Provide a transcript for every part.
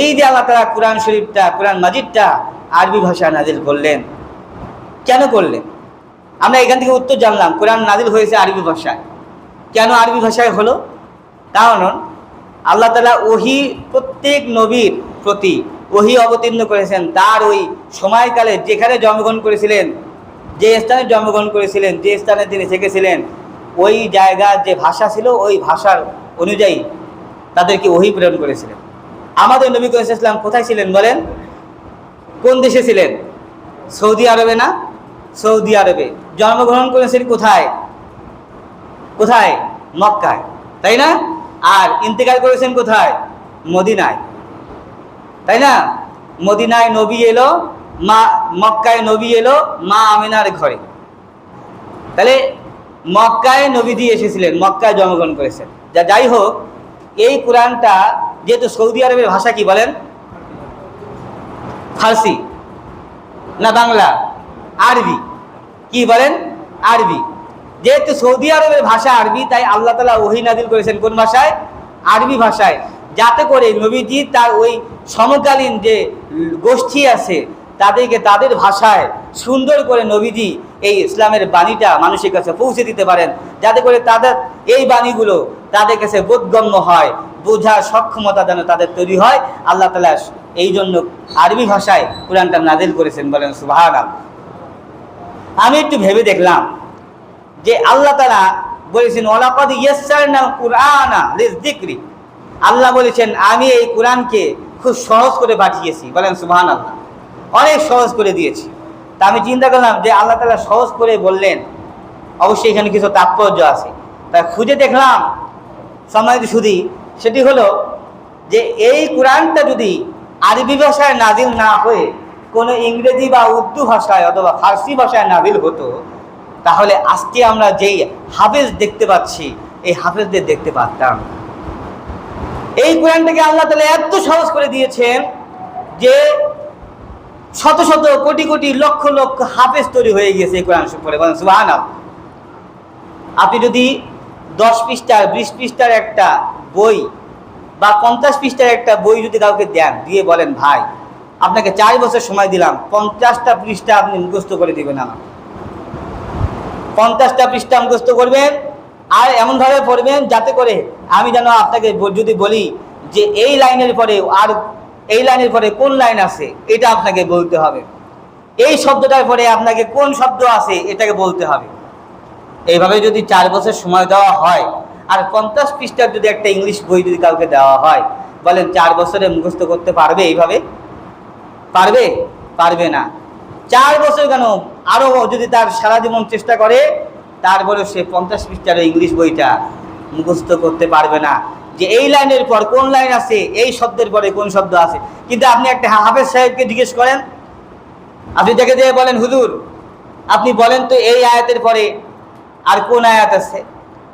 এই যে আল্লাহ তাআলা কোরআন শরীফটা, কোরআন মাজিদটা আরবি ভাষায় নাজিল করলেন, কেন করলেন? আমরা এখান থেকে উত্তর জানলাম, কোরআন নাজিল হয়েছে আরবি ভাষায়। কেন আরবি ভাষায় হলো? কারণ আল্লাহ তাআলা ওহী প্রত্যেক নবীর প্রতি ওহী অবতীর্ণ করেছেন তার ওই সময়কালে যেখানে জন্মগ্রহণ করেছিলেন, যে স্থানে জন্মগ্রহণ করেছিলেন, যে স্থানে তিনি থেকেছিলেন, ওই জায়গার যে ভাষা ছিল ওই ভাষার অনুযায়ী তাদেরকে ওহী প্রেরণ করেছিলেন। আমাদের নবী করিম সাল্লাল্লাহু আলাইহি ওয়াসাল্লাম কোথায় ছিলেন বলেন? কোন দেশে ছিলেন? সৌদি আরবে না? সৌদি আরবে। জন্মগ্রহণ করেছেন কোথায়? কোথায়? মক্কায়, তাই না? আর ইন্তেকাল করেছেন কোথায়? মদিনায়, তাই না? মদিনায় নবী এলো, মক্কায় নবী এলো মা আমিনার ঘরে। তাহলে মক্কায় নবী দিয়ে এসেছিলেন, মক্কায় জন্মগ্রহণ করেছেন। যাই হোক, এই কোরআনটা যেহেতু সৌদি আরবের ভাষা কি বলেন? ফার্সি না বাংলা? আরবি। কি বলেন? আরবি। যেহেতু সৌদি আরবের ভাষা আরবি, তাই আল্লাহ তাআলা ওহী নাযিল করেছেন কোন ভাষায়? আরবি ভাষায়, যাতে করে নবীজি তার ওই সমকালীন যে গোষ্ঠী আছে তাদেরকে তাদের ভাষায় সুন্দর করে নবীজি এই ইসলামের বাণীটা মানুষের কাছে পৌঁছে দিতে পারেন, যাতে করে তাদের এই বাণীগুলো তাদের কাছে বোধগম্য হয়, বোঝার সক্ষমতা যেন তাদের তৈরি হয়। আল্লাহ তাআলা এই জন্য আরবি ভাষায় কোরআনটা নাযিল করেছেন, বলেন সুবহানাল্লাহ। আমি একটু ভেবে দেখলাম যে আল্লাহ তাআলা বলেছেন ওয়ালাকাদ ইয়াসসারনাল কুরআনা লিযিকরি, আল্লাহ বলেছেন আমি এই কোরআনকে খুব সহজ করে পাঠিয়েছি, বলেন সুবহানাল্লাহ। অনেক সহজ করে দিয়েছি। তা আমি চিন্তা করলাম যে আল্লাহ তাআলা সহজ করে বললেন, অবশ্যই এখানে কিছু তাৎপর্য আছে। তাই খুঁজে দেখলাম সম্মানিত সুধী, সেটি হলো যে এই কোরআনটা যদি আরবি ভাষায় নাজিল না হয়ে কোনো ইংরেজি বা উর্দু ভাষায় অথবা ফার্সি ভাষায় নাজিল হতো, তাহলে আজকে আমরা যেই হাফেজ দেখতে পাচ্ছি এই হাফেজদের দেখতে পারতাম। এই কোরআনটাকে আল্লাহ তাআলা এত সহজ করে দিয়েছেন যে শত শত কোটি কোটি লক্ষ লক্ষ হাফেজ তৈরি হয়ে গিয়েছে এই কোরআন পড়ে, বলেন সুবহানাল্লাহ। আপনি যদি 10 পৃষ্ঠার 20 পৃষ্ঠার একটা বই বা 50 পৃষ্ঠার একটা বই যদি কাউকে দেন, দিয়ে বলেন ভাই আপনাকে 4 বছর সময় দিলাম, 50টা পৃষ্ঠা আপনি মুখস্থ করে দিবেন, আমার 50টা পৃষ্ঠা মুখস্থ করবেন আর এমনভাবে পড়বেন যাতে করে আমি যেন আপনাকে যদি বলি যে এই লাইনের পরে আর এই লাইনের পরে কোন লাইন আছে এটা আপনাকে বলতে হবে, এই শব্দটার পরে আপনাকে কোন শব্দ আছে এটাকে বলতে হবে। এইভাবে যদি 4 বছর সময় দেওয়া হয় আর 50 পৃষ্ঠার যদি একটা ইংলিশ বই যদি কাউকে দেওয়া হয়, বলেন 4 বছরে মুখস্থ করতে পারবে? এইভাবে পারবে? পারবে না। 4 বছর কেন, আরও যদি তার সারা জীবন চেষ্টা করে তারপরে সে 50 পৃষ্ঠার ইংলিশ বইটা মুখস্থ করতে পারবে না যে এই লাইনের পর কোন লাইন আছে, এই শব্দের পরে কোন শব্দ আছে। কিন্তু আপনি একটা হাফেজ সাহেবকে জিজ্ঞেস করেন, আপনি দেখে দিয়ে বলেন হুজুর আপনি বলেন তো এই আয়াতের পরে আর কোন আয়াত আছে,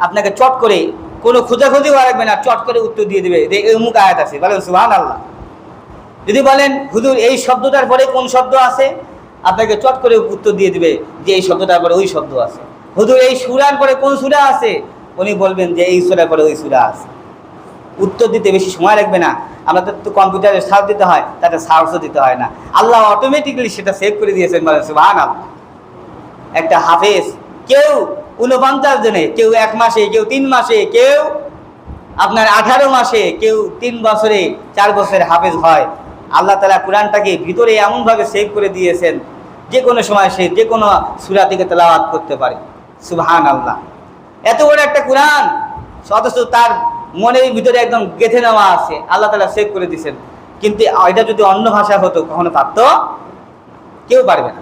আপনাকে চট করে কোনো খোঁজাখুঁজিও রাখবে না, চট করে উত্তর দিয়ে দেবে যে এই অমুক আয়াত আছে, বলেন সুবহানাল্লাহ। যদি বলেন হুজুর এই শব্দটার পরে কোন শব্দ আছে, আপনাকে চট করে উত্তর দিয়ে দিবে যে এই শব্দটার পরে ওই শব্দ আছে। হুজুর এই সূরার পরে কোন সূরা আছে, উনি বলবেন যে এই সূরার পরে ওই সূরা আছে। উত্তর দিতে বেশি সময় লাগবে না। আমাদের তো কম্পিউটারে সার্চ দিতে হয়, তাতে সার্চও দিতে হয় না, আল্লাহ অটোমেটিক্যালি সেটা সেভ করে দিয়েছেন, বলেন সুবহানাল্লাহ। একটা হাফেজ কেউ 49 দিনে, কেউ 1 মাসে, কেউ 3 মাসে, কেউ আপনার 18 মাসে, কেউ 3 বছরে, 4 বছরে হাফেজ হয়। আল্লাহ তাআলা কোরআনটাকে ভিতরে এমনভাবে সেভ করে দিয়েছেন যে কোনো সময় সে যে কোনো সূরা থেকে তেলাওয়াত করতে পারে, সুবহানাল্লাহ। এত বড় একটা কোরআন, অথচ তার মনের ভিতরে একদম গেঁথে নেওয়া আছে, আল্লাহ তাআলা সেভ করে দিয়েছেন। কিন্তু এটা যদি অন্য ভাষা হতো কখনো পারতো? কেউ পারবে না।